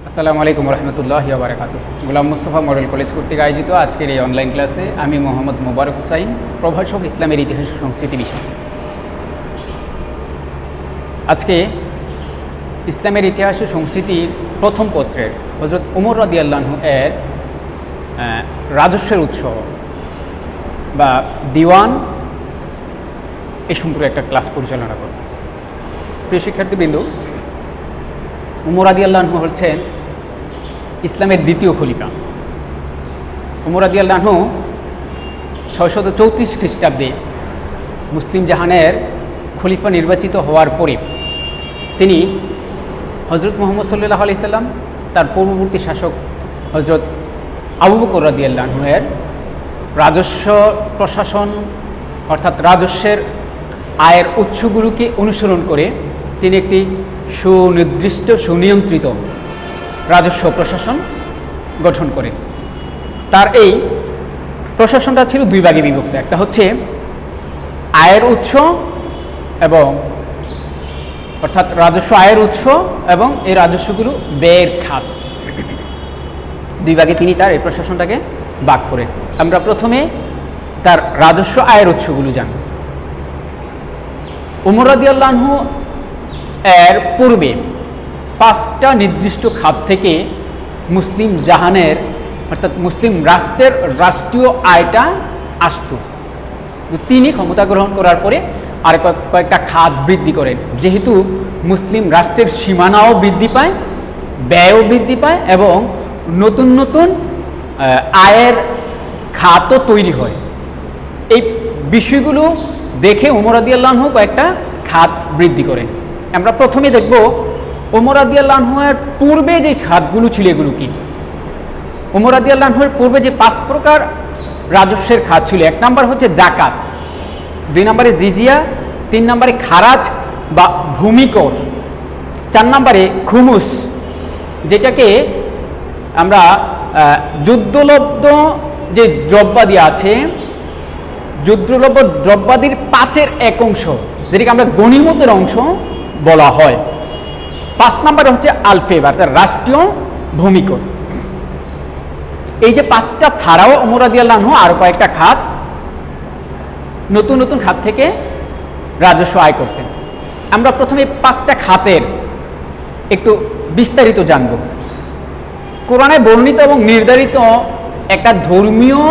আসসালামু আলাইকুম রহমতুল্লাহি ওয়া বারাকাতুহু। গোলাম মুস্তফা মডেল কলেজ কর্তৃক আয়োজিত আজকের এই অনলাইন ক্লাসে আমি মোহাম্মদ মোবারক হুসাইন, প্রভাষক, ইসলামের ইতিহাস ও সংস্কৃতি বিষয়। আজকে ইসলামের ইতিহাস ও সংস্কৃতির প্রথম পত্রের হযরত ওমর রাদিয়াল্লাহু আনহু এর রাজস্বের উৎস বা দিওয়ান এ সম্পর্কে একটা ক্লাস পরিচালনা করব। প্রিয় শিক্ষার্থীবৃন্দ, ওমর রাদিয়াল্লাহু আনহু হচ্ছেন ইসলামের দ্বিতীয় খলিফা। ওমর রাদিয়াল্লাহু আনহু 634 খ্রিস্টাব্দে মুসলিম জাহানের খলিফা নির্বাচিত হওয়ার পরে তিনি হজরত মুহাম্মদ সাল্লাল্লাহু আলাইহি সাল্লাম, তার পূর্ববর্তী শাসক হজরত আবু বকর রাদিয়াল্লাহু আনহু এর রাজস্ব প্রশাসন অর্থাৎ রাজস্বের আয়ের উৎসগুলোকে অনুসরণ করে তিনি একটি সুনির্দিষ্ট সুনিয়ন্ত্রিত রাজস্ব প্রশাসন গঠন করেন। তার এই প্রশাসনটা ছিল দুই ভাগে বিভক্ত। একটা হচ্ছে আয়ের উৎস এবং অর্থাৎ রাজস্ব আয়ের উৎস এবং এই রাজস্বগুলো ব্যয়ের খাত, দুই ভাগে তিনি তার এই প্রশাসনটাকে ভাগ করেন। আমরা প্রথমে তার রাজস্ব আয়ের উৎসগুলো জানব। ওমর রাদিয়াল্লাহু আনহু এর পূর্বে 5টা নির্দিষ্ট খাত থেকে মুসলিম জাহানের অর্থাৎ মুসলিম রাষ্ট্রের রাষ্ট্রীয় আয়টা আসত। তিনি ক্ষমতা গ্রহণ করার পরে আর কয়েকটা খাত বৃদ্ধি করেন। যেহেতু মুসলিম রাষ্ট্রের সীমানাও বৃদ্ধি পায়, ব্যয়ও বৃদ্ধি পায় এবং নতুন নতুন আয়ের খাতও তৈরি হয়, এই বিষয়গুলো দেখে ওমর রাদিয়াল্লাহু আনহু কয়েকটা খাত বৃদ্ধি করেন। আমরা প্রথমে দেখব ওমর রাদিয়াল্লাহু আনহু এর পূর্বে যে খাতগুলো ছিল এগুলো কি। ওমর রাদিয়াল্লাহু আনহু এর পূর্বে যে 5 প্রকার রাজস্বের খাত ছিল, 1 নম্বর হচ্ছে জাকাত, 2 নম্বরে জিজিয়া, 3 নম্বরে খারাজ বা ভূমিকর, 4 নম্বরে খুমুস, যেটাকে আমরা যুদ্ধলব্ধ যে দ্রব্যাদি আছে, যুদ্ধলব্ধ দ্রব্যাদির 5-এর 1 অংশ, যেটাকে আমরা গনিমতের অংশ বলা হয়। 5 নম্বরে হচ্ছে আলফেব অর্থাৎ রাষ্ট্রীয় ভূমিকর। এই যে 5টা ছাড়াও ওমর রাদিয়াল্লাহু আনহু আরো কয়েকটা খাত, নতুন নতুন খাত থেকে রাজস্ব আয় করতেন। আমরা প্রথমে 5টা খাতের একটু বিস্তারিত জানব। কোরআনে বর্ণিত এবং নির্ধারিত একটা ধর্মীয়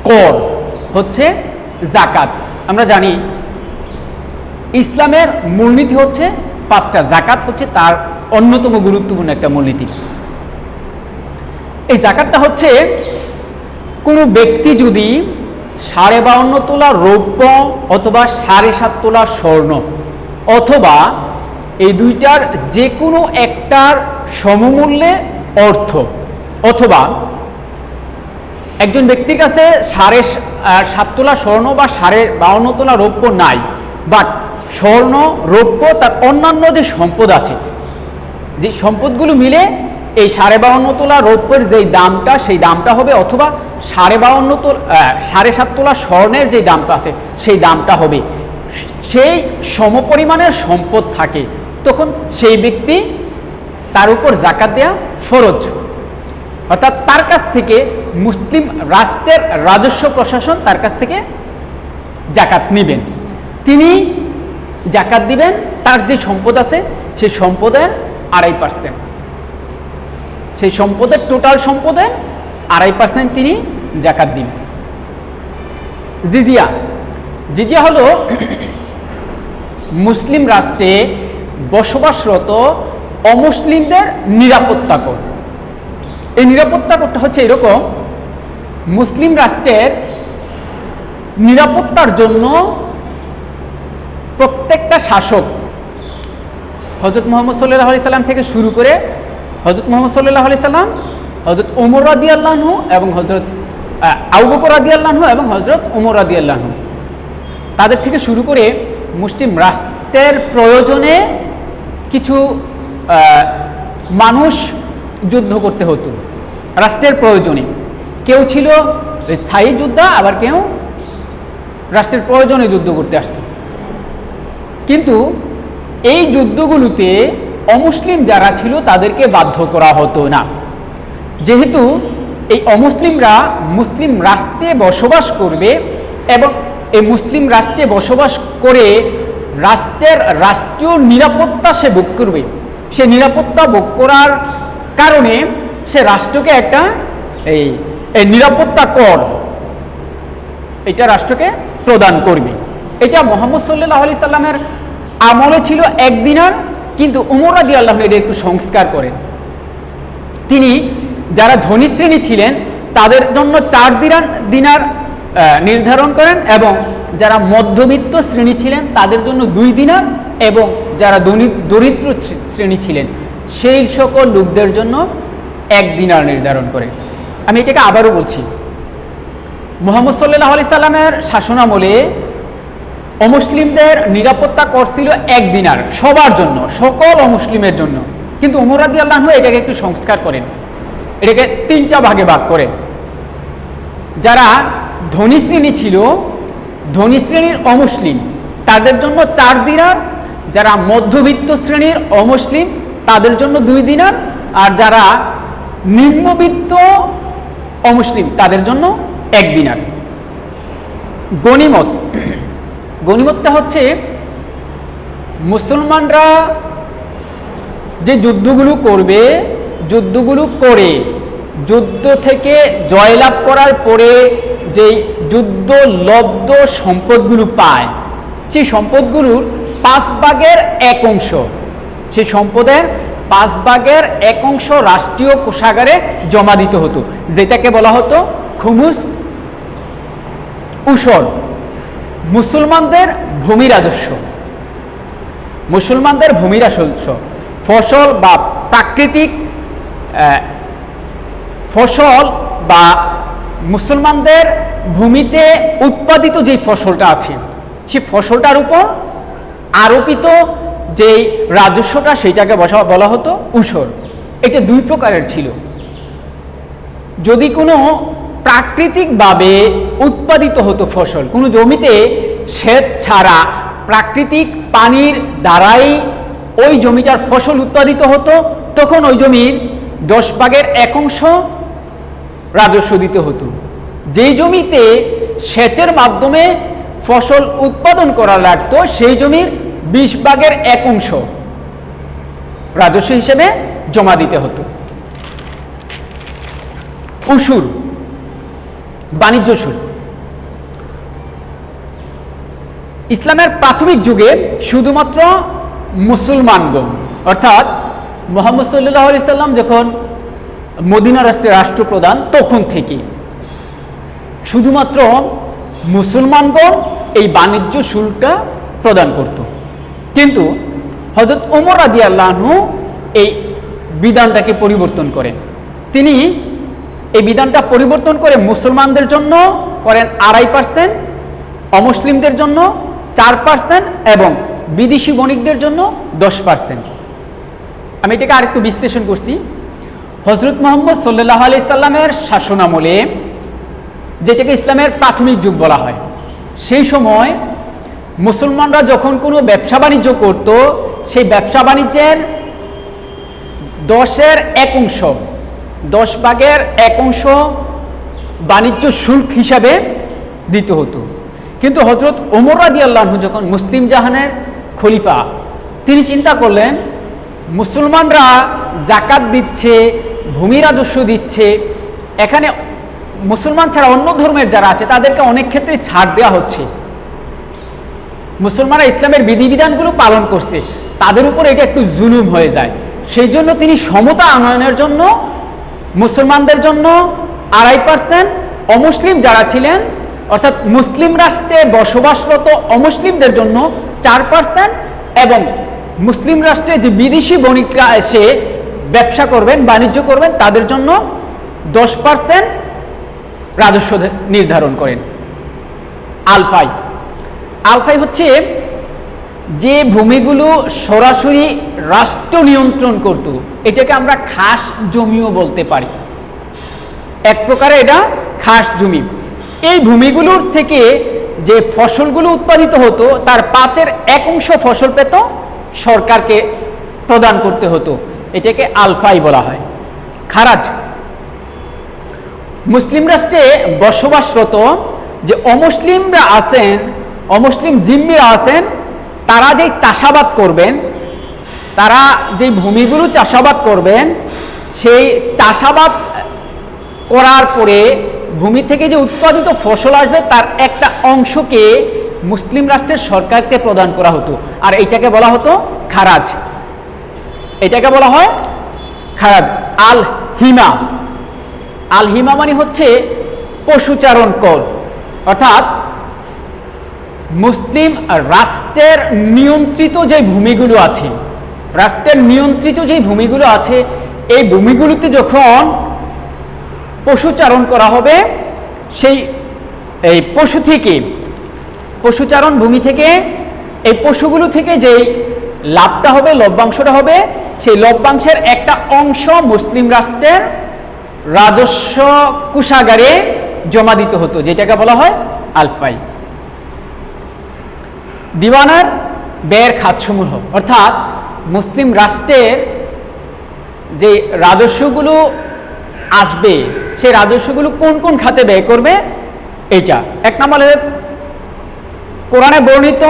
কর হচ্ছে জাকাত। আমরা জানি ইসলামের মূলনীতি হচ্ছে 5টা, জাকাত হচ্ছে তার অন্যতম গুরুত্বপূর্ণ একটা মূলনীতি। এই জাকাতটা হচ্ছে কোনো ব্যক্তি যদি 52.5 তোলা রৌপ্য অথবা 7.5 তোলা স্বর্ণ অথবা এই দুইটার যে কোনো একটার সমমূল্যে অর্থ, অথবা একজন ব্যক্তির কাছে 7.5 তোলা স্বর্ণ বা 52.5 তোলা রৌপ্য নাই, বাট স্বর্ণ রৌপ্য তার অন্যান্য যে সম্পদ আছে, যে সম্পদগুলো মিলে এই 52.5 তোলা রৌপ্যের যেই দামটা সেই দামটা হবে, অথবা 7.5 তোলা স্বর্ণের যে দামটা আছে সেই দামটা হবে, সেই সমপরিমাণের সম্পদ থাকে, তখন সেই ব্যক্তি তার উপর জাকাত দেয়া ফরজ। অর্থাৎ তার কাছ থেকে মুসলিম রাষ্ট্রের রাজস্ব প্রশাসন তার কাছ থেকে জাকাত নেবেন, তিনি জাকাত দিবেন তার যে সম্পদ আছে সেই সম্পদের 2.5%, সেই সম্পদের টোটাল সম্পদের 2.5% তিনি জাকাত দিবেন। জিজিয়া, জিজিয়া হলো মুসলিম রাষ্ট্রে বসবাসরত অমুসলিমদের নিরাপত্তা কর। এই নিরাপত্তা করটা হচ্ছে এরকম, মুসলিম রাষ্ট্রের নিরাপত্তার জন্য প্রত্যেকটা শাসক হযরত মুহাম্মদ সাল্লাল্লাহু আলাইহি সাল্লাম থেকে শুরু করে হযরত মুহাম্মদ সাল্লাল্লাহু আলাইহি সাল্লাম, হযরত ওমর রাদিয়াল্লাহু আনহু এবং হযরত আবু বকর রাদিয়াল্লাহু আনহু এবং হযরত ওমর রাদিয়াল্লাহু আনহু, তাদের থেকে শুরু করে মুসলিম রাষ্ট্রের প্রয়োজনে কিছু মানুষ যুদ্ধ করতে হতো রাষ্ট্রের প্রয়োজনে। কেউ ছিল স্থায়ী যোদ্ধা, আবার কেউ রাষ্ট্রের প্রয়োজনে যুদ্ধ করতে আসতো। কিন্তু এই যুদ্ধগুলোতে অমুসলিম যারা ছিল তাদেরকে বাধ্য করা হতো না। যেহেতু এই অমুসলিমরা মুসলিম রাষ্ট্রে বসবাস করবে এবং এই মুসলিম রাষ্ট্রে বসবাস করে রাষ্ট্রের রাষ্ট্রীয় নিরাপত্তা সে ভোগ করবে, সে নিরাপত্তা ভোগ করার কারণে সে রাষ্ট্রকে একটা এই নিরাপত্তা কর এটা রাষ্ট্রকে প্রদান করবে। এটা মুহাম্মদ সাল্লাল্লাহু আলাইহি সাল্লামের আমলে ছিল 1 দিনার, কিন্তু উমর রাদিয়াল্লাহু আনহু এটা একটু সংস্কার করেন। তিনি যারা ধনী শ্রেণী ছিলেন তাদের জন্য 4 দিনার নির্ধারণ করেন এবং যারা মধ্যবিত্ত শ্রেণী ছিলেন তাদের জন্য 2 দিনার এবং যারা দরিদ্র শ্রেণী ছিলেন সেই সকল লোকদের জন্য 1 দিনার নির্ধারণ করেন। আমি এটাকে আবারও বলছি, মুহাম্মদ সাল্লাল্লাহু আলাইহি সাল্লামের শাসনামলে অমুসলিমদের নিরাপত্তা কর ছিল 1 দিনার সবার জন্য, সকল অমুসলিমের জন্য। কিন্তু উমর রাদিয়াল্লাহু আনহু এটাকে একটু সংস্কার করেন, এটাকে 3টা ভাগে ভাগ করেন। যারা ধনী শ্রেণী ছিল, ধনী শ্রেণীর অমুসলিম তাদের জন্য 4 দিনার, যারা মধ্যবিত্ত শ্রেণীর অমুসলিম তাদের জন্য 2 দিনার, আর যারা নিম্নবিত্ত অমুসলিম তাদের জন্য 1 দিনার। গনিমত, গনিমতটা হচ্ছে মুসলমানরা যে যুদ্ধগুলো করবে, যুদ্ধগুলো করে যুদ্ধ থেকে জয়লাভ করার পরে যেই যুদ্ধ লব্ধ সম্পদগুলো পায়, সেই সম্পদগুলোর 5 ভাগের 1 অংশ, সেই সম্পদের 5 ভাগের 1 অংশ রাষ্ট্রীয় কোষাগারে জমা দিতে হতো, যেটাকে বলা হতো খুমুস উশর। মুসলমানদের ভূমি রাজস্ব, মুসলমানদের ভূমি রাজস্ব ফসল বা প্রাকৃতিক ফসল বা মুসলমানদের ভূমিতে উৎপাদিত যে ফসলটা আছে সেই ফসলটার উপর আরোপিত যেই রাজস্বটা সেইটাকে বলা হতো উশর। এটা 2 প্রকারের ছিল। যদি কোনো প্রাকৃতিকভাবে উৎপাদিত হতো ফসল, কোনো জমিতে সেচ ছাড়া প্রাকৃতিক পানির দ্বারাই ওই জমিটার ফসল উৎপাদিত হতো, তখন ওই জমির 10 ভাগের 1 অংশ রাজস্ব দিতে হতো। যেই জমিতে সেচের মাধ্যমে ফসল উৎপাদন করা লাগতো সেই জমির 20 ভাগের 1 অংশ রাজস্ব হিসেবে জমা দিতে হতো। উশুর, বাণিজ্য শুল্ক। ইসলামের প্রাথমিক যুগে শুধুমাত্র মুসলমানগণ, অর্থাৎ মুহাম্মদ সাল্লাল্লাহু আলাইহি সাল্লাম যখন মদিনা রাষ্ট্রের রাষ্ট্রপ্রধান তখন থেকে শুধুমাত্র মুসলমানগণ এই বাণিজ্য শুল্কটা প্রদান করত। কিন্তু হযরত ওমর রাদিয়াল্লাহু আনহু এই বিধানটাকে পরিবর্তন করেন। তিনি এই বিধানটা পরিবর্তন করে মুসলমানদের জন্য করেন 2.5%, অমুসলিমদের জন্য 4% এবং বিদেশি বণিকদের জন্য 10%। আমি এটাকে আরেকটু বিশ্লেষণ করছি। হযরত মুহাম্মদ সাল্লাল্লাহু আলাইহি সাল্লামের শাসনামলে, যেটাকে ইসলামের প্রাথমিক যুগ বলা হয়, সেই সময় মুসলমানরা যখন কোনো ব্যবসা বাণিজ্য করত, সেই ব্যবসা বাণিজ্যের 10-এর 1 অংশ, 10 ভাগের 1 অংশ বাণিজ্য শুল্ক হিসাবে দিতে হতো। কিন্তু হযরত ওমর রাদিয়াল্লাহু আনহু যখন মুসলিম জাহানের খলিফা, তিনি চিন্তা করলেন মুসলমানরা জাকাত দিচ্ছে, ভূমি রাজস্ব দিচ্ছে, এখানে মুসলমান ছাড়া অন্য ধর্মের যারা আছে তাদেরকে অনেক ক্ষেত্রে ছাড় দেওয়া হচ্ছে, মুসলমানরা ইসলামের বিধিবিধানগুলো পালন করছে, তাদের উপর এটা একটু জুলুম হয়ে যায়। সেই জন্য তিনি সমতা আনয়নের জন্য মুসলমানদের জন্য 2.5%, অমুসলিম যারা ছিলেন অর্থাৎ মুসলিম রাষ্ট্রে বসবাসরত অমুসলিমদের জন্য 4% এবং মুসলিম রাষ্ট্রে যে বিদেশি বণিকরা এসে ব্যবসা করবেন, বাণিজ্য করবেন, তাদের জন্য 10% রাজস্ব নির্ধারণ করেন। আলফাই, আলফাই হচ্ছে যে ভূমিগুলো সরাসরি রাষ্ট্র নিয়ন্ত্রণ করত, এটাকে আমরা খাস জমিও বলতে পারি। এক প্রকারে এটা খাস জমি। এই ভূমিগুলোর থেকে যে ফসলগুলো উৎপাদিত হতো তার 5-এর 1 অংশ ফসল পেত সরকারকে প্রদান করতে হতো, এটাকে আলফাই বলা হয়। খারাজ, মুসলিম রাষ্ট্রে বসবাসরত যে অমুসলিমরা আছেন, অমুসলিম জিম্মিরা আছেন, তারা যেই চাষাবাদ করবেন, তারা যেই ভূমিগুলো চাষাবাদ করবেন, সেই চাষাবাদ করার পরে ভূমি থেকে যে উৎপাদিত ফসল আসবে তার একটা অংশকে মুসলিম রাষ্ট্রের সরকারকে প্রদান করা হতো, আর এইটাকে বলা হতো খারাজ। এটাকে বলা হয় খারাজ। আল হিমা, আল হিমা মানে হচ্ছে পশুচারণ কর, অর্থাৎ মুসলিম রাষ্ট্রের নিয়ন্ত্রিত যে ভূমিগুলো আছে, রাষ্ট্রের নিয়ন্ত্রিত যে ভূমিগুলো আছে, এই ভূমিগুলোতে যখন পশুচারণ করা হবে, সেই এই পশু থেকে, পশুচারণ ভূমি থেকে, এই পশুগুলো থেকে যেই লাভটা হবে, লভ্যাংশটা হবে, সেই লভ্যাংশের একটা অংশ মুসলিম রাষ্ট্রের রাজস্ব কোষাগারে জমা দিতে হতো, যেটাকে বলা হয় আলফাই। দিওয়ানার ব্যয়ের খাতসমূহ, অর্থাৎ মুসলিম রাষ্ট্রের যে রাজস্বগুলো আসবে, সেই রাজস্বগুলো কোন কোন খাতে ব্যয় করবে, এইটা। এক নম্বরে কোরআনে বর্ণিত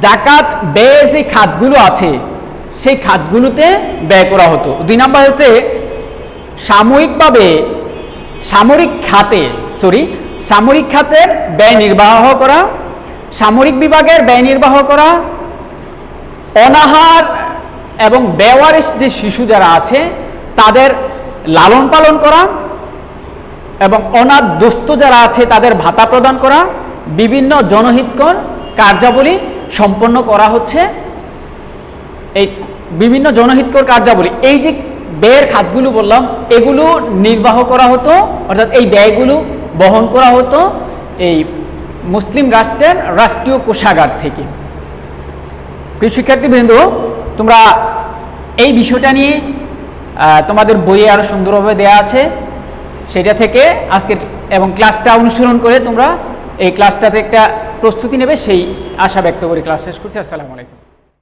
জাকাত ব্যয়ের যে খাতগুলো আছে, সেই খাতগুলোতে ব্যয় করা হতো। দুই নম্বর হচ্ছে সাময়িকভাবে সামরিক খাতের ব্যয় নির্বাহ করা, সামরিক বিভাগের ব্যয় নির্বাহ করা, অনাহার এবং বেওয়ারিশ যে শিশু যারা আছে তাদের লালন পালন করা, এবং অনাথ দুস্থ যারা আছে তাদের ভাতা প্রদান করা, বিভিন্ন জনহিতকর কার্যাবলী সম্পন্ন করা হচ্ছে। এই বিভিন্ন জনহিতকর কার্যাবলী, এই যে ব্যয়ের খাতগুলো বললাম, এগুলো নির্বাহ করা হতো, অর্থাৎ এই ব্যয়গুলো বহন করা হতো এই মুসলিম রাষ্ট্রের রাষ্ট্রীয় কোষাগার থেকে। প্রিয় শিক্ষার্থীবৃন্দ, তোমরা এই বিষয়টা নিয়ে তোমাদের বইয়ে আরো সুন্দরভাবে দেয়া আছে, সেটা থেকে আজকের এবং ক্লাসটা অনুসরণ করে তোমরা এই ক্লাসটাতে একটা প্রস্তুতি নেবে, সেই আশা ব্যক্ত করে ক্লাস শেষ করছি। আসসালামু আলাইকুম।